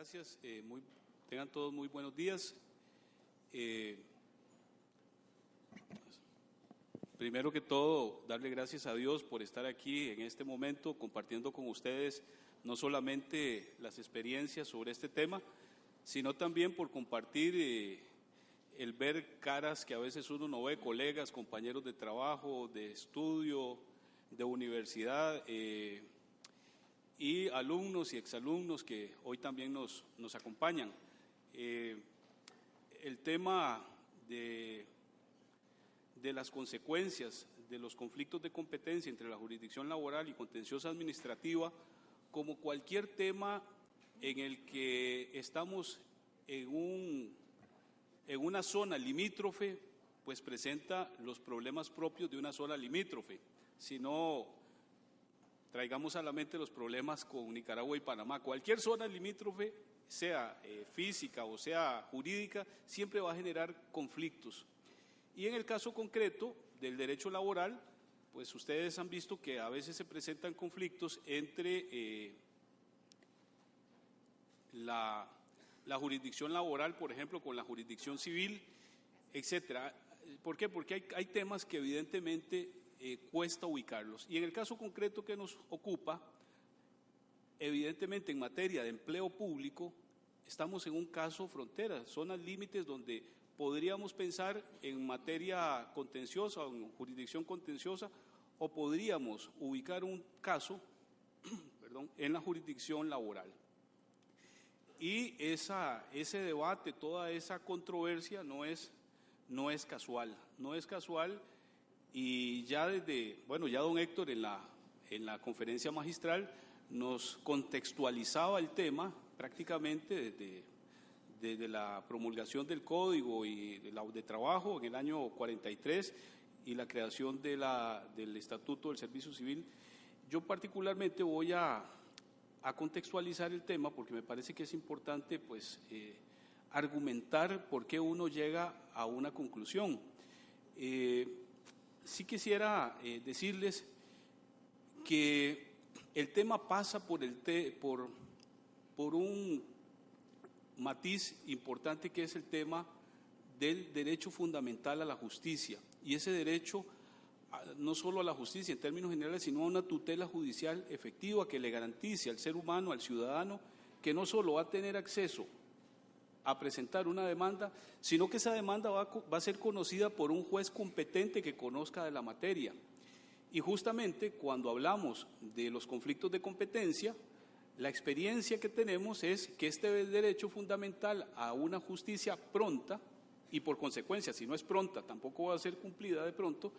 Gracias. Tengan todos muy buenos días. Primero que todo, darle gracias a Dios por estar aquí en este momento compartiendo con ustedes no solamente las experiencias sobre este tema, sino también por compartir el ver caras que a veces uno no ve, colegas, compañeros de trabajo, de estudio, de universidad, y alumnos y exalumnos que hoy también nos acompañan. El tema de las consecuencias de los conflictos de competencia entre la jurisdicción laboral y contenciosa administrativa, como cualquier tema en el que estamos en una zona limítrofe, pues presenta los problemas propios de una zona limítrofe. Si no, traigamos a la mente los problemas con Nicaragua y Panamá. Cualquier zona limítrofe, sea física o sea jurídica, siempre va a generar conflictos. Y en el caso concreto del derecho laboral, pues ustedes han visto que a veces se presentan conflictos entre la jurisdicción laboral, por ejemplo, con la jurisdicción civil, etcétera. ¿Por qué? Porque hay temas que evidentemente cuesta ubicarlos. Y en el caso concreto que nos ocupa, evidentemente en materia de empleo público, estamos en un caso frontera, zonas límites donde podríamos pensar en materia contenciosa o en jurisdicción contenciosa, o podríamos ubicar un caso en la jurisdicción laboral. Y ese debate, toda esa controversia no es casual, y ya ya don Héctor en la conferencia magistral nos contextualizaba el tema prácticamente desde la promulgación del Código y de Trabajo en el año 43 y la creación del Estatuto del Servicio Civil. Yo particularmente voy a contextualizar el tema porque me parece que es importante argumentar por qué uno llega a una conclusión. Sí quisiera decirles que el tema pasa por un matiz importante, que es el tema del derecho fundamental a la justicia, y ese derecho no solo a la justicia en términos generales, sino a una tutela judicial efectiva que le garantice al ser humano, al ciudadano, que no solo va a tener acceso a presentar una demanda, sino que esa demanda va a ser conocida por un juez competente que conozca de la materia. Y justamente cuando hablamos de los conflictos de competencia, la experiencia que tenemos es que este derecho fundamental a una justicia pronta, y por consecuencia, si no es pronta, tampoco va a ser cumplida de pronto,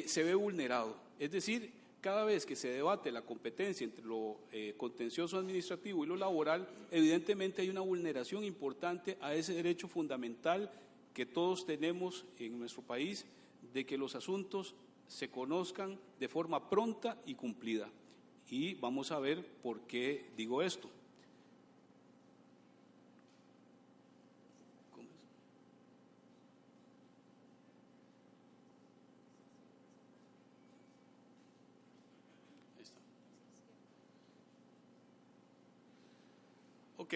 se ve vulnerado. Es decir, cada vez que se debate la competencia entre lo contencioso administrativo y lo laboral, evidentemente hay una vulneración importante a ese derecho fundamental que todos tenemos en nuestro país, de que los asuntos se conozcan de forma pronta y cumplida. Y vamos a ver por qué digo esto. Ok,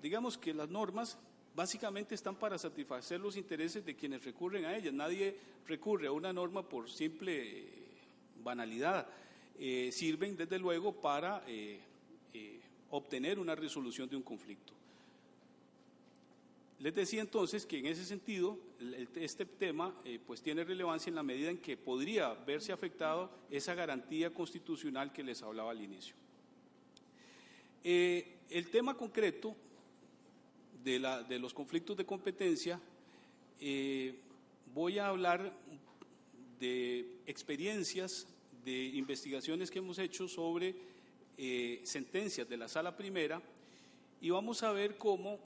digamos que las normas básicamente están para satisfacer los intereses de quienes recurren a ellas. Nadie recurre a una norma por simple banalidad. Sirven desde luego para obtener una resolución de un conflicto. Les decía entonces que en ese sentido este tema tiene relevancia en la medida en que podría verse afectado esa garantía constitucional que les hablaba al inicio. El tema concreto de los conflictos de competencia, voy a hablar de experiencias, de investigaciones que hemos hecho sobre sentencias de la Sala Primera, y vamos a ver cómo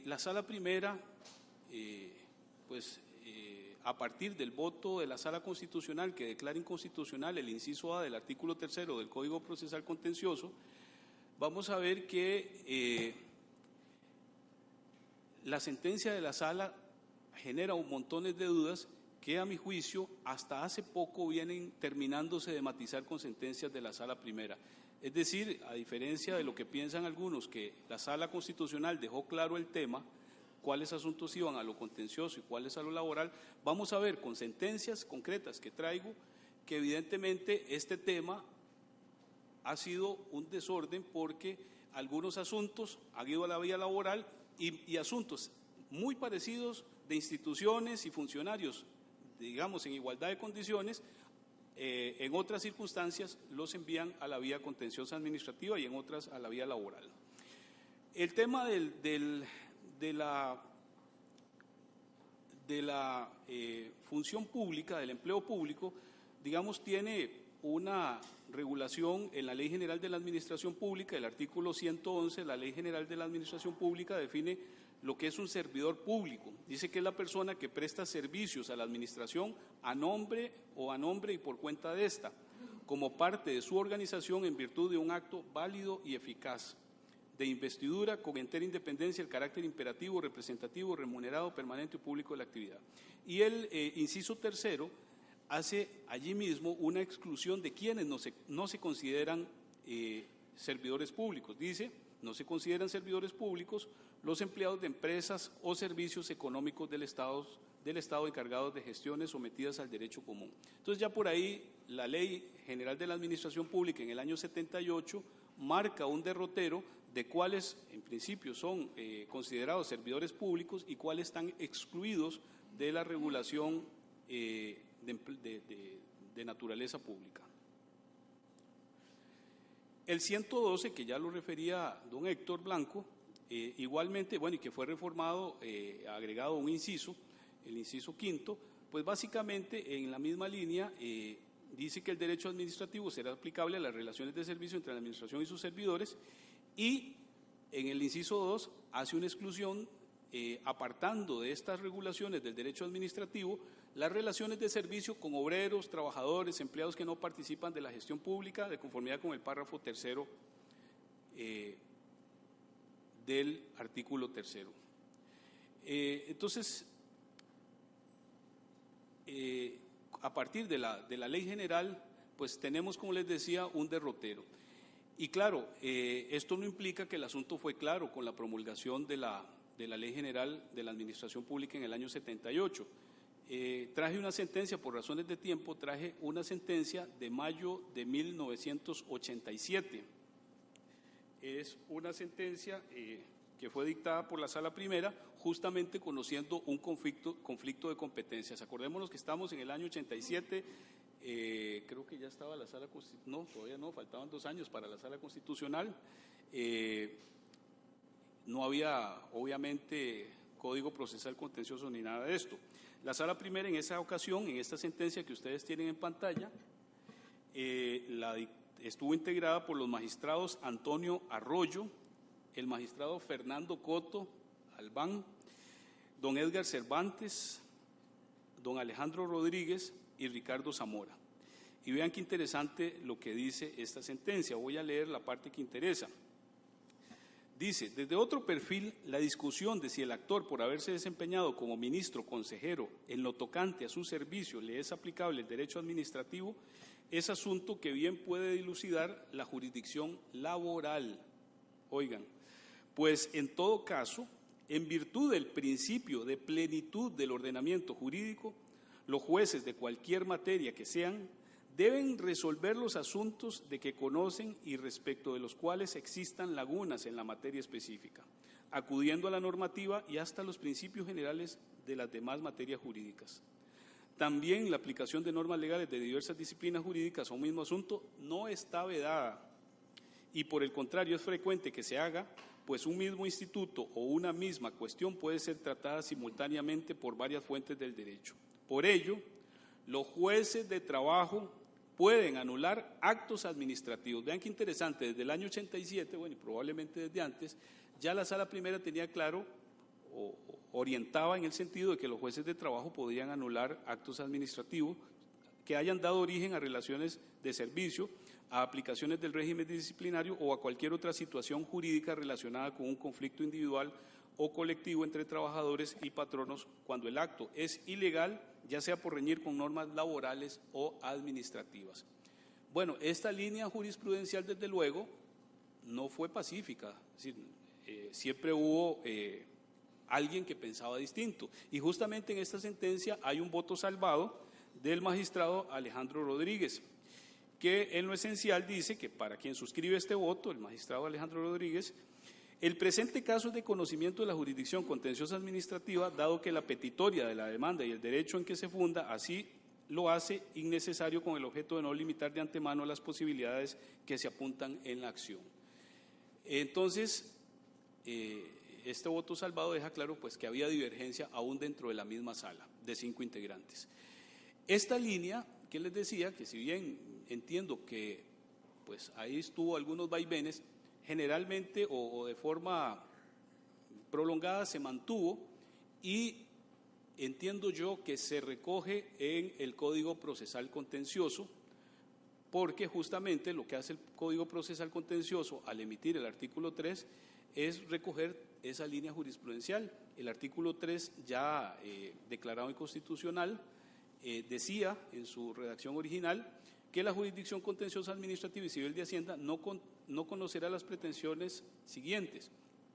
la Sala Primera, a partir del voto de la Sala Constitucional que declara inconstitucional el inciso A del artículo 3 del Código Procesal Contencioso, vamos a ver que la sentencia de la Sala genera montones de dudas que, a mi juicio, hasta hace poco vienen terminándose de matizar con sentencias de la Sala Primera. Es decir, a diferencia de lo que piensan algunos, que la Sala Constitucional dejó claro el tema, cuáles asuntos iban a lo contencioso y cuáles a lo laboral, vamos a ver con sentencias concretas que traigo que evidentemente este tema ha sido un desorden porque algunos asuntos han ido a la vía laboral y asuntos muy parecidos de instituciones y funcionarios, digamos, en igualdad de condiciones, en otras circunstancias los envían a la vía contenciosa administrativa y en otras a la vía laboral. El tema de la función pública, del empleo público, digamos, tiene una regulación en la Ley General de la Administración Pública. El artículo 111 de la Ley General de la Administración Pública define lo que es un servidor público. Dice que es la persona que presta servicios a la administración a nombre y por cuenta de esta, como parte de su organización en virtud de un acto válido y eficaz de investidura con entera independencia, el carácter imperativo, representativo, remunerado, permanente y público de la actividad. Y el inciso tercero hace allí mismo una exclusión de quienes no se consideran servidores públicos. Dice, no se consideran servidores públicos los empleados de empresas o servicios económicos del Estado encargados de gestiones sometidas al derecho común. Entonces ya por ahí la Ley General de la Administración Pública en el año 78 marca un derrotero de cuáles en principio son considerados servidores públicos y cuáles están excluidos de la regulación de naturaleza pública. El 112, que ya lo refería don Héctor Blanco, igualmente, bueno, y que fue reformado, agregado un inciso, el inciso quinto, pues básicamente en la misma línea dice que el derecho administrativo será aplicable a las relaciones de servicio entre la administración y sus servidores, y en el inciso 2 hace una exclusión apartando de estas regulaciones del derecho administrativo las relaciones de servicio con obreros, trabajadores, empleados que no participan de la gestión pública de conformidad con el párrafo tercero del artículo tercero. Entonces, a partir de la ley general, pues tenemos, como les decía, un derrotero. Y claro, esto no implica que el asunto fue claro con la promulgación de la Ley General de la Administración Pública en el año 78. Traje una sentencia, por razones de tiempo, traje una sentencia de mayo de 1987. Es una sentencia que fue dictada por la Sala Primera, justamente conociendo un conflicto de competencias. Acordémonos que estamos en el año 87, creo que ya estaba la Sala Constitucional, no, todavía no, faltaban 2 años para la Sala Constitucional. No había, obviamente, Código Procesal Contencioso ni nada de esto. La Sala Primera en esa ocasión, en esta sentencia que ustedes tienen en pantalla, estuvo integrada por los magistrados Antonio Arroyo, el magistrado Fernando Coto Albán, don Edgar Cervantes, don Alejandro Rodríguez y Ricardo Zamora. Y vean qué interesante lo que dice esta sentencia. Voy a leer la parte que interesa. Dice, desde otro perfil, la discusión de si el actor, por haberse desempeñado como ministro, consejero, en lo tocante a su servicio, le es aplicable el derecho administrativo, es asunto que bien puede dilucidar la jurisdicción laboral. Oigan, pues en todo caso, en virtud del principio de plenitud del ordenamiento jurídico, los jueces de cualquier materia que sean, deben resolver los asuntos de que conocen y respecto de los cuales existan lagunas en la materia específica, acudiendo a la normativa y hasta los principios generales de las demás materias jurídicas. También la aplicación de normas legales de diversas disciplinas jurídicas a un mismo asunto no está vedada y por el contrario es frecuente que se haga, pues un mismo instituto o una misma cuestión puede ser tratada simultáneamente por varias fuentes del derecho. Por ello, los jueces de trabajo pueden anular actos administrativos. Vean qué interesante, desde el año 87, bueno, y probablemente desde antes, ya la Sala Primera tenía claro o orientaba en el sentido de que los jueces de trabajo podían anular actos administrativos que hayan dado origen a relaciones de servicio, a aplicaciones del régimen disciplinario o a cualquier otra situación jurídica relacionada con un conflicto individual o colectivo entre trabajadores y patronos cuando el acto es ilegal, ya sea por reñir con normas laborales o administrativas. Bueno, esta línea jurisprudencial, desde luego, no fue pacífica, es decir, siempre hubo alguien que pensaba distinto. Y justamente en esta sentencia hay un voto salvado del magistrado Alejandro Rodríguez, que en lo esencial dice que para quien suscribe este voto, el magistrado Alejandro Rodríguez, el presente caso es de conocimiento de la jurisdicción contenciosa administrativa, dado que la petitoria de la demanda y el derecho en que se funda así lo hace innecesario con el objeto de no limitar de antemano las posibilidades que se apuntan en la acción. Entonces, este voto salvado deja claro pues, que había divergencia aún dentro de la misma sala, de 5 integrantes. Esta línea, que les decía, que si bien entiendo que pues, ahí estuvo algunos vaivenes, generalmente o de forma prolongada se mantuvo y entiendo yo que se recoge en el Código Procesal Contencioso, porque justamente lo que hace el Código Procesal Contencioso al emitir el artículo 3 es recoger esa línea jurisprudencial. El artículo 3 ya declarado inconstitucional decía en su redacción original que la jurisdicción contenciosa administrativa y civil de Hacienda no conocerá las pretensiones siguientes.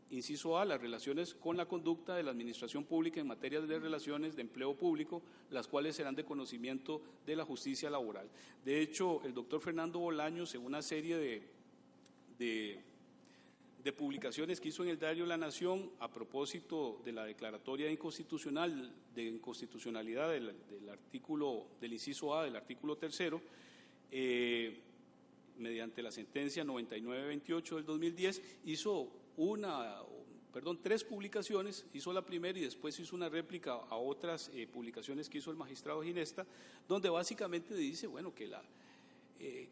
Inciso A, las relaciones con la conducta de la administración pública en materia de relaciones de empleo público, las cuales serán de conocimiento de la justicia laboral. De hecho, el doctor Fernando Bolaños, en una serie de publicaciones que hizo en el diario La Nación a propósito de la declaratoria de inconstitucionalidad del inciso A del artículo 3, mediante la sentencia 9928 del 2010, hizo 3 publicaciones, hizo la primera y después hizo una réplica a otras publicaciones que hizo el magistrado Ginesta, donde básicamente dice, bueno, que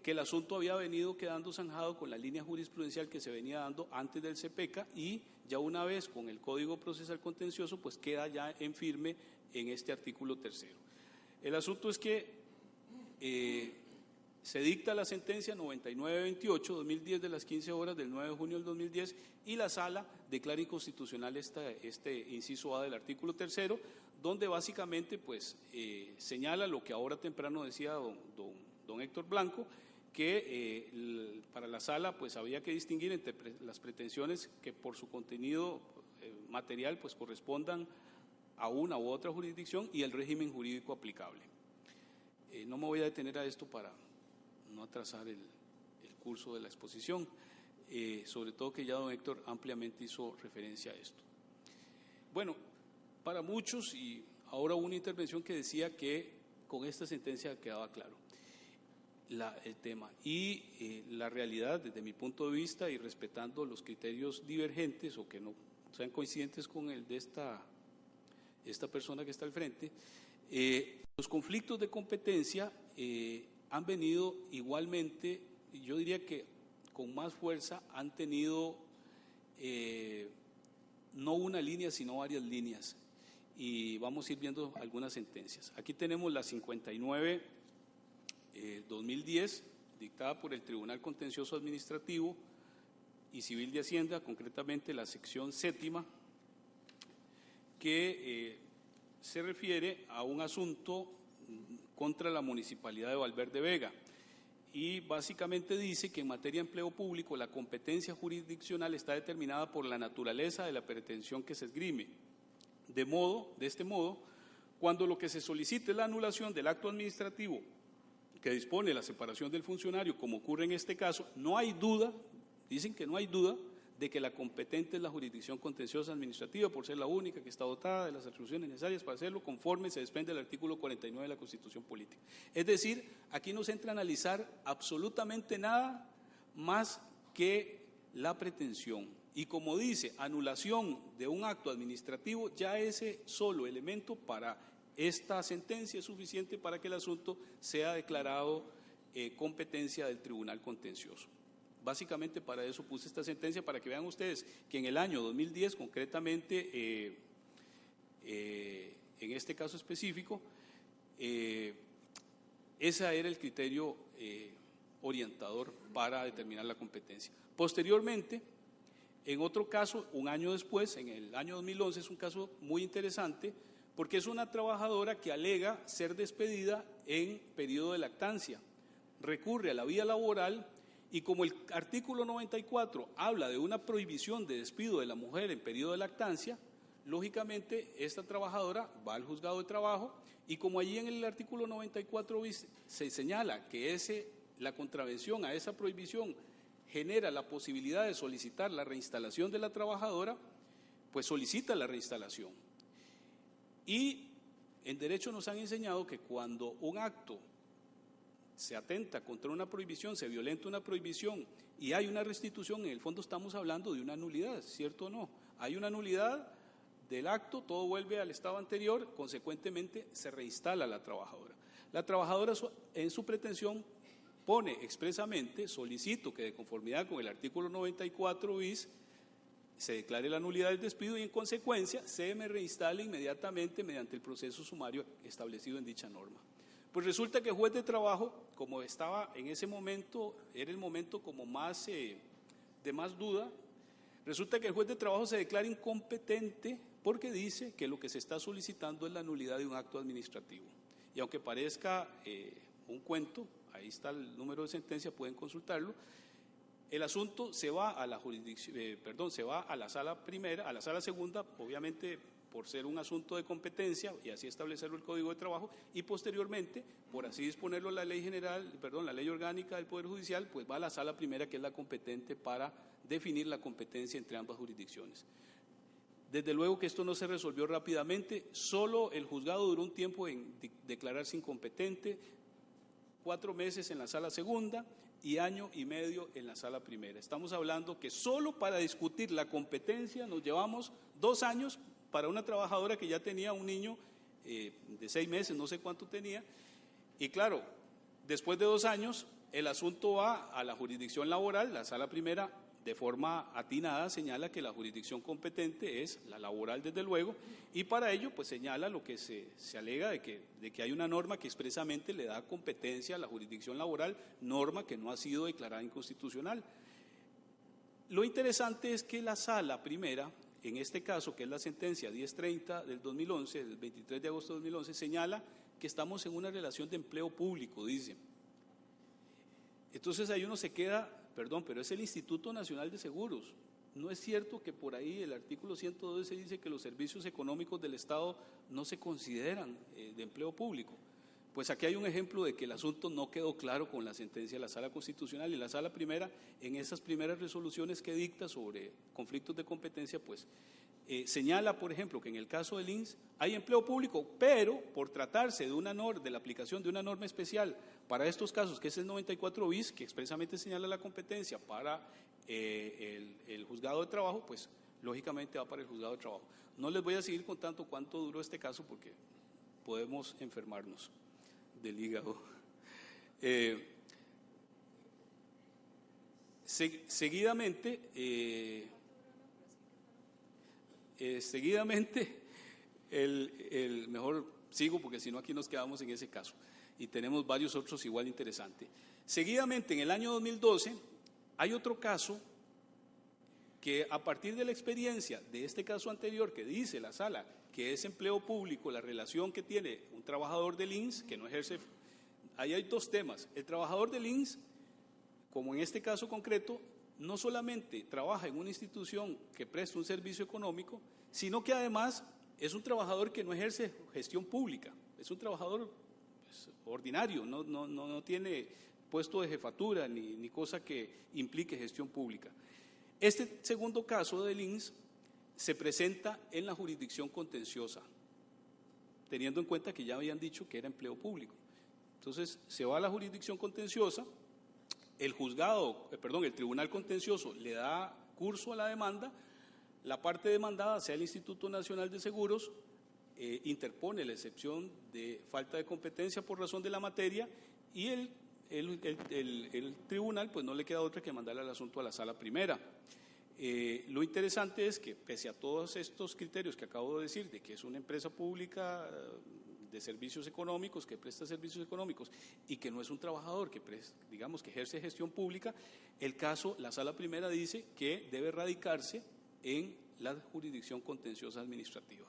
el asunto había venido quedando zanjado con la línea jurisprudencial que se venía dando antes del CPECA y ya una vez con el Código Procesal Contencioso, pues queda ya en firme en este artículo 3. El asunto es que se dicta la sentencia 9928-2010 de las 15 horas del 9 de junio del 2010 y la Sala declara inconstitucional este inciso A del artículo 3, donde básicamente pues, señala lo que ahora temprano decía don Héctor Blanco, que para la Sala pues, había que distinguir entre las pretensiones que por su contenido material pues, correspondan a una u otra jurisdicción y el régimen jurídico aplicable. No me voy a detener a esto para no atrasar el curso de la exposición, sobre todo que ya don Héctor ampliamente hizo referencia a esto. Bueno, para muchos, y ahora hubo una intervención que decía que con esta sentencia quedaba claro el tema y la realidad desde mi punto de vista y respetando los criterios divergentes o que no sean coincidentes con el de esta persona que está al frente, los conflictos de competencia han venido igualmente, yo diría que con más fuerza, han tenido no una línea, sino varias líneas. Y vamos a ir viendo algunas sentencias. Aquí tenemos la 59-2010, dictada por el Tribunal Contencioso Administrativo y Civil de Hacienda, concretamente la sección 7ª, que se refiere a un asunto contra la Municipalidad de Valverde Vega y básicamente dice que en materia de empleo público la competencia jurisdiccional está determinada por la naturaleza de la pretensión que se esgrime. De este modo, cuando lo que se solicita es la anulación del acto administrativo que dispone la separación del funcionario, como ocurre en este caso, no hay duda, dicen que no hay duda, de que la competente es la jurisdicción contenciosa administrativa por ser la única que está dotada de las atribuciones necesarias para hacerlo conforme se desprende del artículo 49 de la Constitución Política. Es decir, aquí no se entra a analizar absolutamente nada más que la pretensión. Y como dice, anulación de un acto administrativo, ya ese solo elemento para esta sentencia es suficiente para que el asunto sea declarado competencia del Tribunal Contencioso. Básicamente para eso puse esta sentencia, para que vean ustedes que en el año 2010, concretamente, en este caso específico, ese era el criterio orientador para determinar la competencia. Posteriormente, en otro caso, un año después, en el año 2011, es un caso muy interesante, porque es una trabajadora que alega ser despedida en periodo de lactancia, recurre a la vía laboral y como el artículo 94 habla de una prohibición de despido de la mujer en periodo de lactancia, lógicamente esta trabajadora va al juzgado de trabajo y como allí en el artículo 94 bis se señala que la contravención a esa prohibición genera la posibilidad de solicitar la reinstalación de la trabajadora, pues solicita la reinstalación. Y en derecho nos han enseñado que cuando un acto se atenta contra una prohibición, se violenta una prohibición y hay una restitución, en el fondo estamos hablando de una nulidad, ¿cierto o no? Hay una nulidad del acto, todo vuelve al estado anterior, consecuentemente se reinstala la trabajadora. La trabajadora en su pretensión pone expresamente, solicito que de conformidad con el artículo 94 bis se declare la nulidad del despido y en consecuencia se me reinstale inmediatamente mediante el proceso sumario establecido en dicha norma. Pues resulta que el juez de trabajo, como estaba en ese momento, era el momento como más de más duda, resulta que el juez de trabajo se declara incompetente porque dice que lo que se está solicitando es la nulidad de un acto administrativo. Y aunque parezca un cuento, ahí está el número de sentencia, pueden consultarlo, el asunto se va a la jurisdicción, se va a la sala primera, a la sala segunda, obviamente por ser un asunto de competencia y así establecerlo el Código de Trabajo y posteriormente, por así disponerlo la ley la ley orgánica del Poder Judicial, pues va a la sala primera que es la competente para definir la competencia entre ambas jurisdicciones. Desde luego que esto no se resolvió rápidamente, solo el juzgado duró un tiempo en declararse incompetente, 4 meses en la sala segunda y 1 año y medio en la sala primera. Estamos hablando que solo para discutir la competencia nos llevamos 2 años para una trabajadora que ya tenía un niño de 6 meses, no sé cuánto tenía, y claro, después de 2 años el asunto va a la jurisdicción laboral, la sala primera de forma atinada señala que la jurisdicción competente es la laboral desde luego, y para ello pues señala lo que se alega de que hay una norma que expresamente le da competencia a la jurisdicción laboral, norma que no ha sido declarada inconstitucional. Lo interesante es que la sala primera, en este caso que es la sentencia 1030 del 2011, del 23 de agosto de 2011, señala que estamos en una relación de empleo público, dice. Entonces ahí uno se queda, pero es el Instituto Nacional de Seguros. No es cierto que por ahí el artículo 112 dice que los servicios económicos del Estado no se consideran de empleo público. Pues aquí hay un ejemplo de que el asunto no quedó claro con la sentencia de la Sala Constitucional y la Sala Primera, en esas primeras resoluciones que dicta sobre conflictos de competencia, pues señala, por ejemplo, que en el caso del INSS hay empleo público, pero por tratarse de la aplicación de una norma especial para estos casos, que es el 94 bis, que expresamente señala la competencia para el juzgado de trabajo, pues lógicamente va para el juzgado de trabajo. No les voy a seguir contando cuánto duró este caso porque podemos enfermarnos del hígado. Seguidamente, mejor sigo porque si no aquí nos quedamos en ese caso y tenemos varios otros igual interesantes. Seguidamente, en el año 2012 hay otro caso que a partir de la experiencia de este caso anterior que dice la sala que es empleo público la relación que tiene un trabajador del INSS que no ejerce, ahí hay 2 temas. El trabajador del INSS, como en este caso concreto, no solamente trabaja en una institución que presta un servicio económico, sino que además es un trabajador que no ejerce gestión pública, es un trabajador pues, ordinario, no tiene puesto de jefatura ni cosa que implique gestión pública. Este segundo caso del INSS se presenta en la jurisdicción contenciosa, teniendo en cuenta que ya habían dicho que era empleo público. Entonces, se va a la jurisdicción contenciosa, el tribunal contencioso le da curso a la demanda, la parte demandada, sea el Instituto Nacional de Seguros, interpone la excepción de falta de competencia por razón de la materia y el tribunal pues no le queda otra que mandarle el asunto a la sala primera. Lo interesante es que pese a todos estos criterios que acabo de decir, de que es una empresa pública de servicios económicos, que presta servicios económicos y que no es un trabajador que ejerce gestión pública, el caso, la sala primera dice que debe radicarse en la jurisdicción contenciosa administrativa.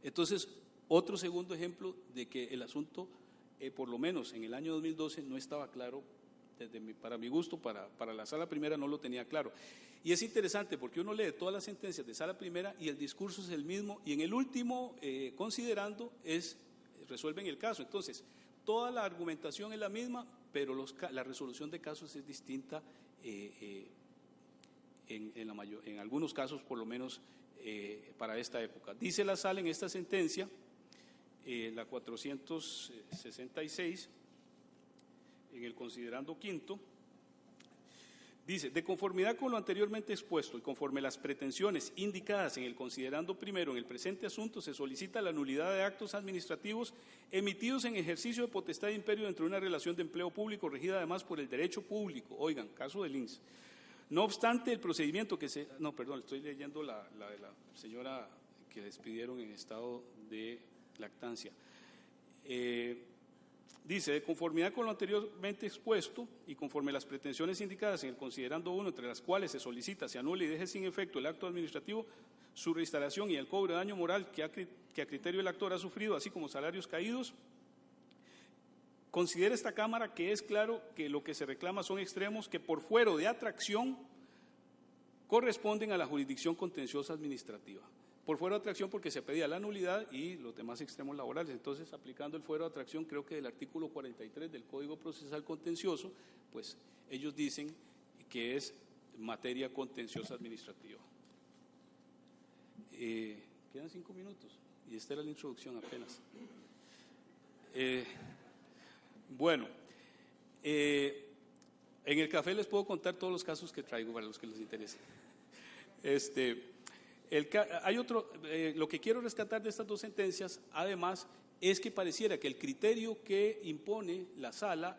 Entonces, otro segundo ejemplo de que el asunto, por lo menos en el año 2012, no estaba claro para mi gusto, para la sala primera no lo tenía claro. Y es interesante porque uno lee todas las sentencias de sala primera y el discurso es el mismo, y en el último, considerando, resuelven el caso. Entonces, toda la argumentación es la misma, pero la resolución de casos es distinta en algunos casos, por lo menos para esta época. Dice la sala en esta sentencia, la 466, en el considerando quinto, dice: de conformidad con lo anteriormente expuesto y conforme las pretensiones indicadas en el considerando primero en el presente asunto, se solicita la nulidad de actos administrativos emitidos en ejercicio de potestad de imperio dentro de una relación de empleo público regida además por el derecho público. Oigan, caso del INSS. No obstante, el procedimiento que se… No, perdón, estoy leyendo la de la señora que despidieron en estado de lactancia. Dice: de conformidad con lo anteriormente expuesto y conforme las pretensiones indicadas en el considerando 1, entre las cuales se solicita se anule y deje sin efecto el acto administrativo, su reinstalación y el cobro de daño moral que a criterio del actor ha sufrido, así como salarios caídos, considera esta Cámara que es claro que lo que se reclama son extremos que por fuero de atracción corresponden a la jurisdicción contenciosa administrativa. Por fuero de atracción porque se pedía la nulidad y los demás extremos laborales. Entonces, aplicando el fuero de atracción, creo que del artículo 43 del Código Procesal Contencioso, pues ellos dicen que es materia contenciosa administrativa. Quedan 5 minutos y esta era la introducción apenas. Bueno, en el café les puedo contar todos los casos que traigo para los que les interese. Hay otro, lo que quiero rescatar de estas dos sentencias, además, es que pareciera que el criterio que impone la sala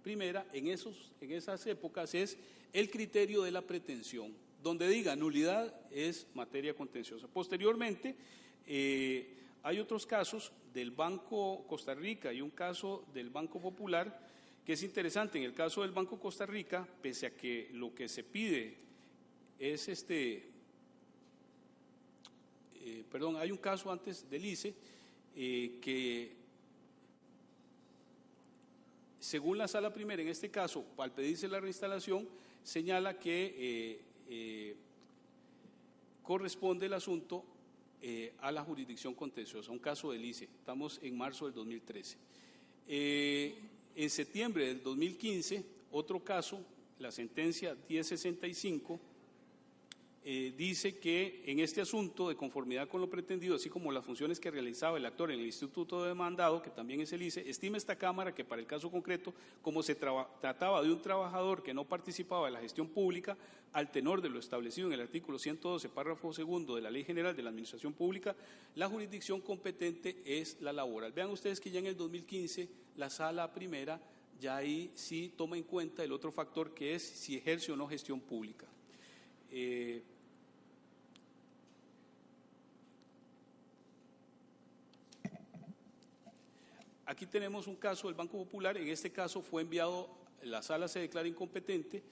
primera en esas épocas es el criterio de la pretensión, donde diga nulidad es materia contenciosa. Posteriormente, hay otros casos del Banco Costa Rica y un caso del Banco Popular que es interesante. En el caso del Banco Costa Rica, pese a que lo que se pide es hay un caso antes del ICE que, según la sala primera, en este caso, al pedirse la reinstalación, señala que corresponde el asunto a la jurisdicción contenciosa, un caso del ICE. Estamos en marzo del 2013. En septiembre del 2015, otro caso, la sentencia 1065, dice que en este asunto, de conformidad con lo pretendido, así como las funciones que realizaba el actor en el Instituto de Demandado, que también es el ICE, estima esta Cámara que para el caso concreto, como se trataba de un trabajador que no participaba de la gestión pública, al tenor de lo establecido en el artículo 112, párrafo segundo de la Ley General de la Administración Pública, la jurisdicción competente es la laboral. Vean ustedes que ya en el 2015 la sala primera ya ahí sí toma en cuenta el otro factor, que es si ejerce o no gestión pública. Aquí tenemos un caso del Banco Popular. En este caso fue enviado, la sala se declara incompetente,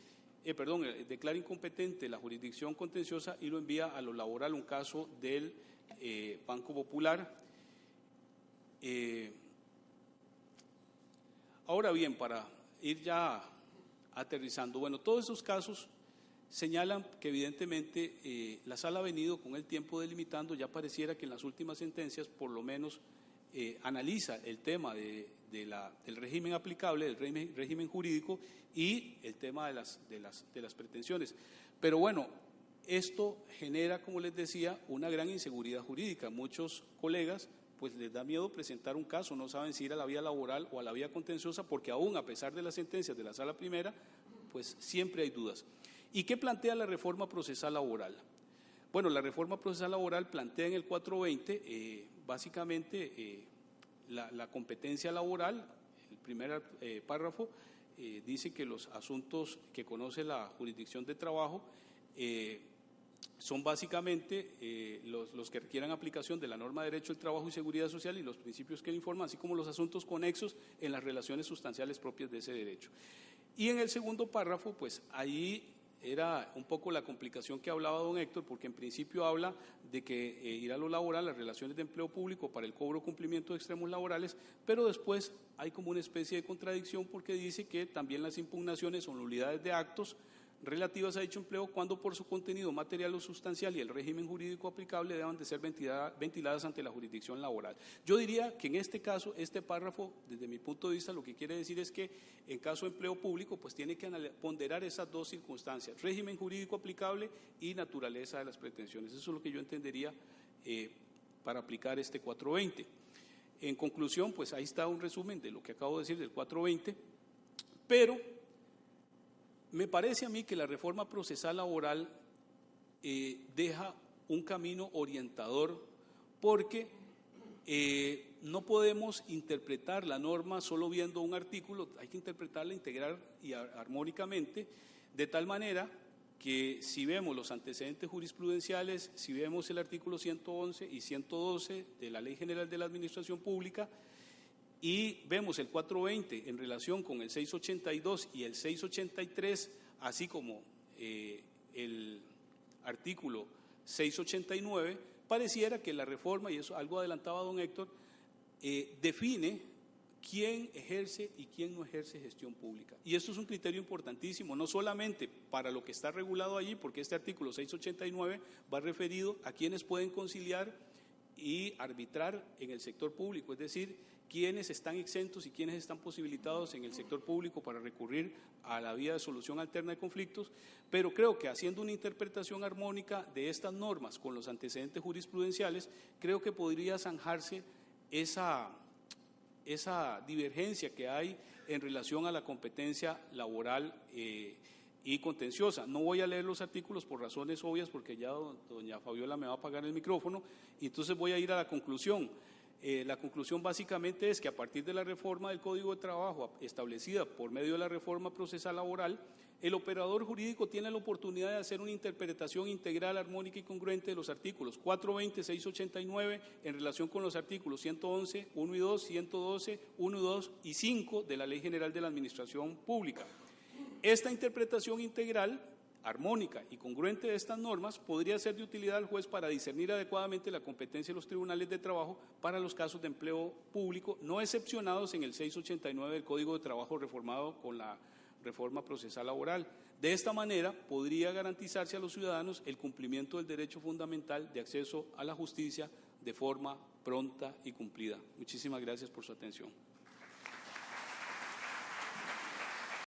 declara incompetente la jurisdicción contenciosa y lo envía a lo laboral, un caso del Banco Popular. Ahora bien, para ir ya aterrizando, bueno, todos esos casos señalan que evidentemente la sala ha venido con el tiempo delimitando, ya pareciera que en las últimas sentencias por lo menos analiza el tema del régimen aplicable, del régimen jurídico y el tema de las pretensiones. Pero bueno, esto genera, como les decía, una gran inseguridad jurídica. Muchos colegas pues les da miedo presentar un caso, no saben si ir a la vía laboral o a la vía contenciosa, porque aún a pesar de las sentencias de la sala primera, pues siempre hay dudas. ¿Y qué plantea la reforma procesal laboral? Bueno, la reforma procesal laboral plantea en el 420 básicamente la competencia laboral. El primer párrafo dice que los asuntos que conoce la jurisdicción de trabajo son básicamente los que requieran aplicación de la norma de derecho del trabajo y seguridad social y los principios que le informan, así como los asuntos conexos en las relaciones sustanciales propias de ese derecho. Y en el segundo párrafo, pues ahí era un poco la complicación que hablaba don Héctor, porque en principio habla de que ir a lo laboral, las relaciones de empleo público para el cobro o cumplimiento de extremos laborales, pero después hay como una especie de contradicción porque dice que también las impugnaciones o nulidades de actos relativas a dicho empleo, cuando por su contenido material o sustancial y el régimen jurídico aplicable deban de ser ventiladas ante la jurisdicción laboral. Yo diría que en este caso, este párrafo, desde mi punto de vista, lo que quiere decir es que en caso de empleo público, pues tiene que ponderar esas dos circunstancias, régimen jurídico aplicable y naturaleza de las pretensiones. Eso es lo que yo entendería para aplicar este 420. En conclusión, pues ahí está un resumen de lo que acabo de decir del 420, pero me parece a mí que la reforma procesal laboral deja un camino orientador porque no podemos interpretar la norma solo viendo un artículo, hay que interpretarla integral y armónicamente, de tal manera que si vemos los antecedentes jurisprudenciales, si vemos el artículo 111 y 112 de la Ley General de la Administración Pública, y vemos el 420 en relación con el 682 y el 683, así como el artículo 689, pareciera que la reforma, y eso algo adelantaba don Héctor, define quién ejerce y quién no ejerce gestión pública. Y esto es un criterio importantísimo, no solamente para lo que está regulado allí, porque este artículo 689 va referido a quienes pueden conciliar y arbitrar en el sector público, es decir, quiénes están exentos y quiénes están posibilitados en el sector público para recurrir a la vía de solución alterna de conflictos, pero creo que haciendo una interpretación armónica de estas normas con los antecedentes jurisprudenciales, creo que podría zanjarse esa divergencia que hay en relación a la competencia laboral y contenciosa. No voy a leer los artículos por razones obvias porque ya doña Fabiola me va a apagar el micrófono, y entonces voy a ir a la conclusión. La conclusión básicamente es que a partir de la reforma del Código de Trabajo establecida por medio de la reforma procesal laboral, el operador jurídico tiene la oportunidad de hacer una interpretación integral, armónica y congruente de los artículos 420, 689 en relación con los artículos 111, 1 y 2, 112, 1 y 2 y 5 de la Ley General de la Administración Pública. Esta interpretación integral, armónica y congruente de estas normas podría ser de utilidad al juez para discernir adecuadamente la competencia de los tribunales de trabajo para los casos de empleo público, no excepcionados en el 689 del Código de Trabajo reformado con la reforma procesal laboral. De esta manera podría garantizarse a los ciudadanos el cumplimiento del derecho fundamental de acceso a la justicia de forma pronta y cumplida. Muchísimas gracias por su atención.